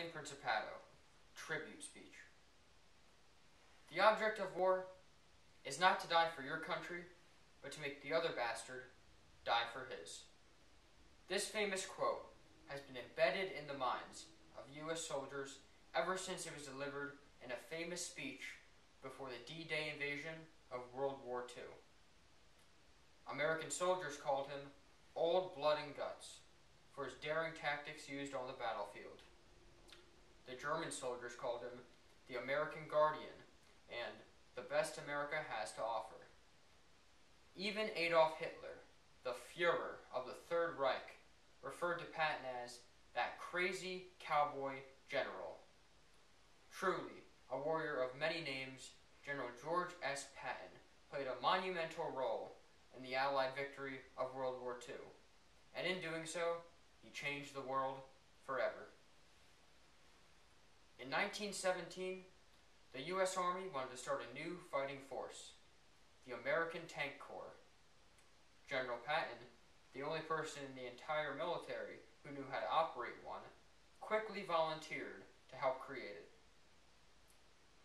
Italian Principato, tribute speech. The object of war is not to die for your country, but to make the other bastard die for his. This famous quote has been embedded in the minds of U.S. soldiers ever since it was delivered in a famous speech before the D-Day invasion of World War II. American soldiers called him Old Blood and Guts for his daring tactics used on the battlefield. The German soldiers called him the American Guardian and the best America has to offer. Even Adolf Hitler, the Fuhrer of the Third Reich, referred to Patton as that crazy cowboy general. Truly, a warrior of many names, General George S. Patton played a monumental role in the Allied victory of World War II, and in doing so, he changed the world forever. In 1917, the U.S. Army wanted to start a new fighting force, the American Tank Corps. General Patton, the only person in the entire military who knew how to operate one, quickly volunteered to help create it.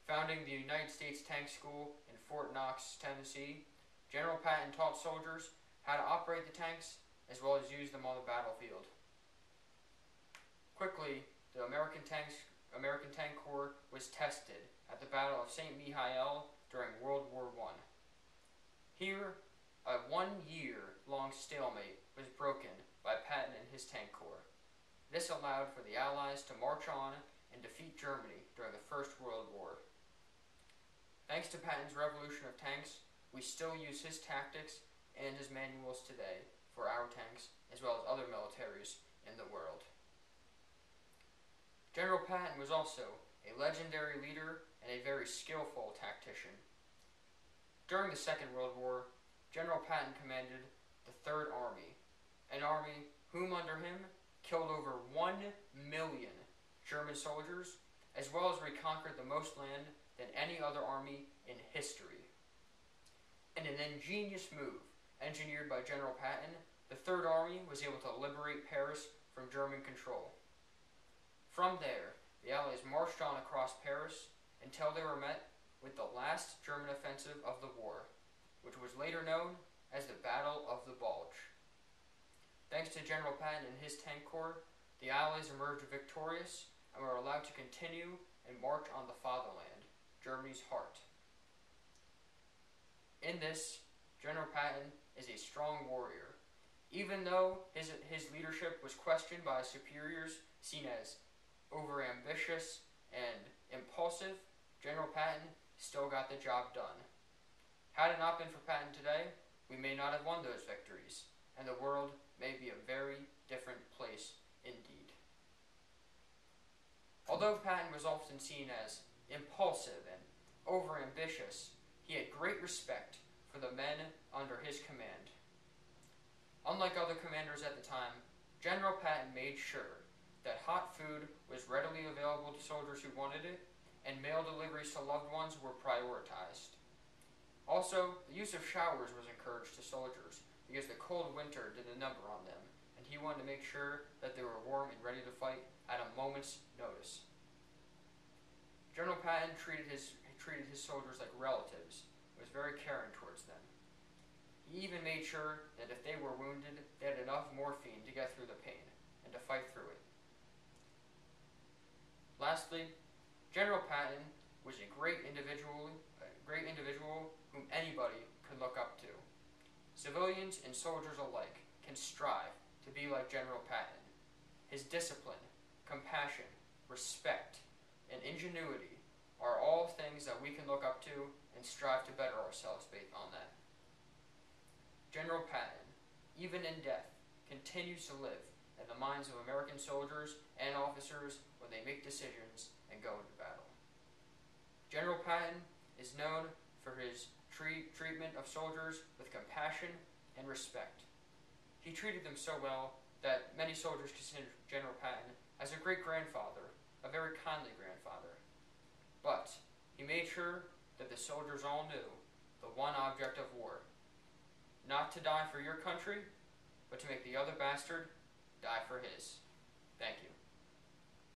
Founding the United States Tank School in Fort Knox, Tennessee, General Patton taught soldiers how to operate the tanks as well as use them on the battlefield. Quickly, the American Tank Corps was tested at the Battle of St. Mihiel during World War I. Here, a one-year-long stalemate was broken by Patton and his tank corps. This allowed for the Allies to march on and defeat Germany during the First World War. Thanks to Patton's revolution of tanks, we still use his tactics and his manuals today for our tanks, as well as other militaries in the world. General Patton was also a legendary leader and a very skillful tactician. During the Second World War, General Patton commanded the Third Army, an army whom under him killed over 1 million German soldiers, as well as reconquered the most land than any other army in history. In an ingenious move engineered by General Patton, the Third Army was able to liberate Paris from German control. From there, the Allies marched on across Paris until they were met with the last German offensive of the war, which was later known as the Battle of the Bulge. Thanks to General Patton and his tank corps, the Allies emerged victorious and were allowed to continue and march on the fatherland, Germany's heart. In this, General Patton is a strong warrior. Even though his leadership was questioned by his superiors, seen as overambitious and impulsive, General Patton still got the job done. Had it not been for Patton today, we may not have won those victories, and the world may be a very different place indeed. Although Patton was often seen as impulsive and overambitious, he had great respect for the men under his command. Unlike other commanders at the time, General Patton made sure that hot food was readily available to soldiers who wanted it, and mail deliveries to loved ones were prioritized. Also, the use of showers was encouraged to soldiers because the cold winter did a number on them, and he wanted to make sure that they were warm and ready to fight at a moment's notice. General Patton treated his soldiers like relatives and was very caring towards them. He even made sure that if they were wounded, they had enough morphine to get through the pain and to fight through it. Lastly, General Patton was a great individual whom anybody could look up to. Civilians and soldiers alike can strive to be like General Patton. His discipline, compassion, respect, and ingenuity are all things that we can look up to and strive to better ourselves based on that. General Patton, even in death, continues to live in the minds of American soldiers and officers when they make decisions and go into battle. General Patton is known for his treatment of soldiers with compassion and respect. He treated them so well that many soldiers considered General Patton as a great-grandfather, a very kindly grandfather. But he made sure that the soldiers all knew the one object of war: not to die for your country, but to make the other bastard die for his. Thank you.